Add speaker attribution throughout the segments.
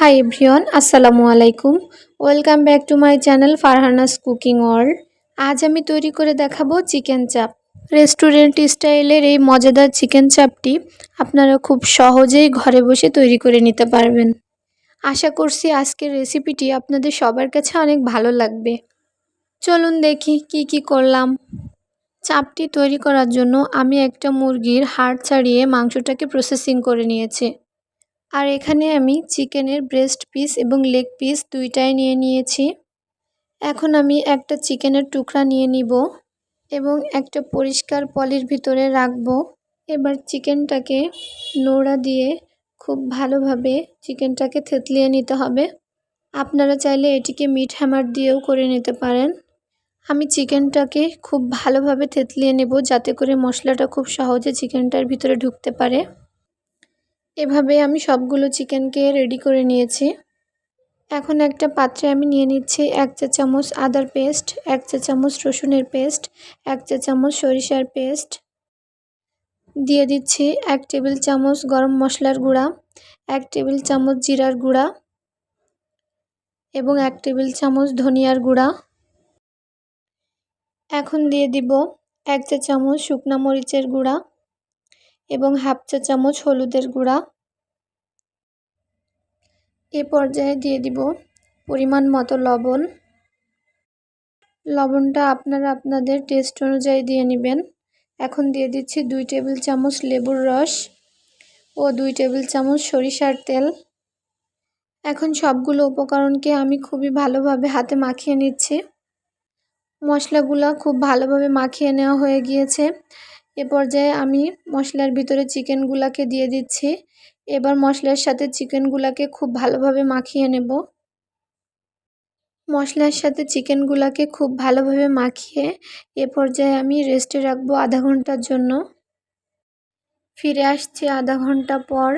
Speaker 1: Hi everyone, আসসালামু আলাইকুম। Welcome back to my channel Farhana's cooking world. আজ আমি তৈরি করে দেখাবো চিকেন চাপ। রেস্টুরেন্ট স্টাইলের এই মজাদার চিকেন চাপটি আপনারা খুব সহজেই ঘরে বসে তৈরি করে নিতে পারবেন। আশা করছি আজকের রেসিপিটি আপনাদের সবার কাছে অনেক ভালো লাগবে। চলুন দেখি কি করলাম। চাপটি তৈরি করার জন্য আমি একটা মুরগির হাড় ছাড়িয়ে মাংসটাকে প্রসেসিং করে নিয়েছি। আর এখানে আমি চিকেনের ব্রেস্ট পিস এবং লেগ পিস দুইটাই নিয়ে নিয়েছি। এখন আমি একটা চিকেনের টুকরা নিয়ে নিব এবং একটা পরিষ্কার পলির ভিতরে রাখব। এবার চিকেনটাকে নোড়া দিয়ে খুব ভালোভাবে চিকেনটাকে থেতলিয়ে নিতে হবে। আপনারা চাইলে এটিকে মিট হ্যামার দিয়েও করে নিতে পারেন। আমি চিকেনটাকে খুব ভালোভাবে থেতলিয়ে নেব যাতে করে মশলাটা খুব সহজে চিকেনটার ভিতরে ঢুকতে পারে। এভাবে আমি সবগুলো চিকেনকে রেডি করে নিয়েছি। এখন একটা পাত্রে আমি নিয়ে নিচ্ছি 1 চা চামচ আদার পেস্ট, 1 চা চামচ রসুনের পেস্ট, 1 চা চামচ সরিষার পেস্ট, দিয়ে দিচ্ছি 1 টেবিল চামচ গরম মশলার গুঁড়া, 1 টেবিল চামচ জিরার গুঁড়া এবং 1 টেবিল চামচ ধনিয়ার গুঁড়া। এখন দিয়ে দিব 1 চা চামচ শুকনা মরিচের গুঁড়া এবং হাফ চা চামচ হলুদের গুঁড়া। এ পর্যায়ে দিয়ে দিব পরিমাণ মতো লবণ। লবণটা আপনারা আপনাদের টেস্ট অনুযায়ী দিয়ে নেবেন। এখন দিয়ে দিচ্ছি 2 টেবিল চামচ লেবুর রস ও 2 টেবিল চামচ সরিষার তেল। এখন সবগুলো উপকরণকে আমি খুবই ভালোভাবে হাতে মাখিয়ে নিচ্ছি। মশলাগুলো খুব ভালোভাবে মাখিয়ে নেওয়া হয়ে গিয়েছে। এ পর্যায়ে আমি মশলার ভিতরে চিকেনগুলোকে দিয়ে দিচ্ছি। এবার মশলার সাথে চিকেনগুলোকে খুব ভালোভাবে মাখিয়ে নেব। মশলার সাথে চিকেনগুলোকে খুব ভালোভাবে মাখিয়ে এ পর্যায়ে আমি রেস্টে রাখবো আধা ঘন্টার জন্য। ফিরে আসছি আধা ঘন্টা পর।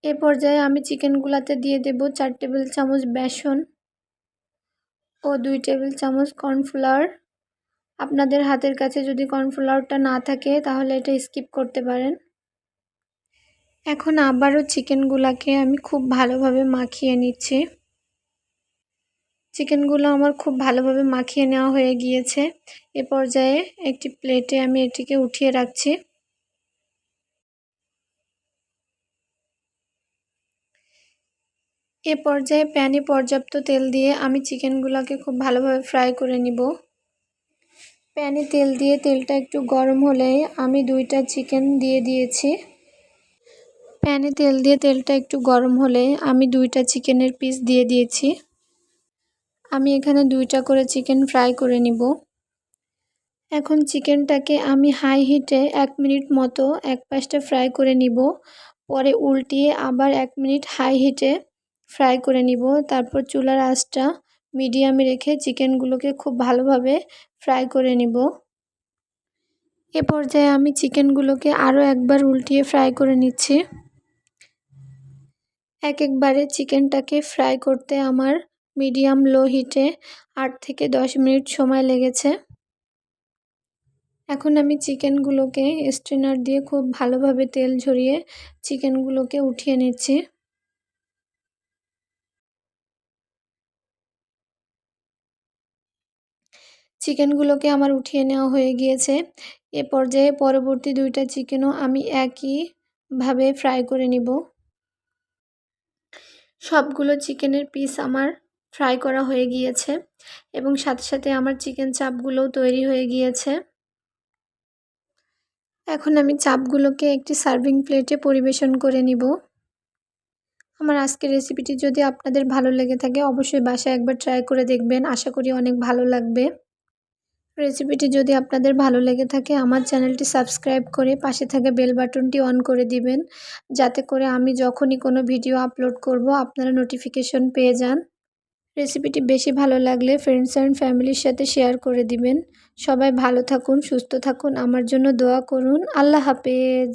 Speaker 1: এ পর্যায়ে আমি চিকেনগুলোতে দিয়ে দেব 4 টেবিল চামচ বেসন ও 2 টেবিল চামচ কর্নফ্লাওয়ার। আপনাদের হাতের কাছে যদি কর্নফ্লাওয়ারটা না থাকে তাহলে এটা স্কিপ করতে পারেন। এখন আবারও চিকেনগুলোকে আমি খুব ভালোভাবে মাখিয়ে নিচ্ছি। চিকেনগুলো আমার খুব ভালোভাবে মাখিয়ে নেওয়া হয়ে গিয়েছে। এ পর্যায়ে একটি প্লেটে আমি এটিকে উঠিয়ে রাখছি। এ পর্যায়ে প্যানে পর্যাপ্ত তেল দিয়ে আমি চিকেনগুলোকে খুব ভালোভাবে ফ্রাই করে নিব। প্যানে তেল দিয়ে তেলটা একটু গরম হলে আমি 2টা চিকেন দিয়ে দিয়েছি। প্যানে তেল দিয়ে তেলটা একটু গরম হলে আমি 2টা চিকেনের পিস দিয়ে দিয়েছি। আমি এখানে 2টা করে চিকেন ফ্রাই করে নিব। এখন চিকেনটাকে আমি হাই হিটে 1 মিনিট মতো এক পাশটা ফ্রাই করে নিব। পরে উল্টিয়ে আবার 1 মিনিট হাই হিটে ফ্রাই করে নিব। তারপর চুলার আঁচটা মিডিয়ামে রেখে চিকেনগুলোকে খুব ভালোভাবে ফ্রাই করে নিব। এ পর্যায়ে আমি চিকেনগুলোকে আরও একবার উল্টিয়ে ফ্রাই করে নিচ্ছি। একবারে চিকেনটাকে ফ্রাই করতে আমার মিডিয়াম লো হিটে 8 থেকে 10 মিনিট সময় লেগেছে। এখন আমি চিকেনগুলোকে স্ট্রেনার দিয়ে খুব ভালোভাবে তেল ঝরিয়ে চিকেনগুলোকে উঠিয়ে নিচ্ছি। চিকেনগুলোকে আমার উঠিয়ে নেওয়া হয়ে গিয়েছে। এ পর্যায়ে পরবর্তী 2টা চিকেনও আমি একইভাবে ফ্রাই করে নিব। সবগুলো চিকেনের পিস আমার ফ্রাই করা হয়ে গিয়েছে এবং সাথে সাথে আমার চিকেন চাপগুলোও তৈরি হয়ে গিয়েছে। এখন আমি চাপগুলোকে একটি সার্ভিং প্লেটে পরিবেশন করে নিব। আমার আজকের রেসিপিটি যদি আপনাদের ভালো লেগে থাকে অবশ্যই বাসায় একবার ট্রাই করে দেখবেন। আশা করি অনেক ভালো লাগবে। রেসিপিটি যদি আপনাদের ভালো লেগে থাকে আমার চ্যানেলটি সাবস্ক্রাইব করে পাশে থাকা বেল বাটনটি অন করে দিবেন, যাতে করে আমি যখনই কোনো ভিডিও আপলোড করব আপনারা নোটিফিকেশন পেয়ে যান। রেসিপিটি বেশি ভালো লাগলে ফ্রেন্ডস অ্যান্ড ফ্যামিলির সাথে শেয়ার করে দিবেন। সবাই ভালো থাকুন, সুস্থ থাকুন, আমার জন্য দোয়া করুন। আল্লাহ হাফেজ।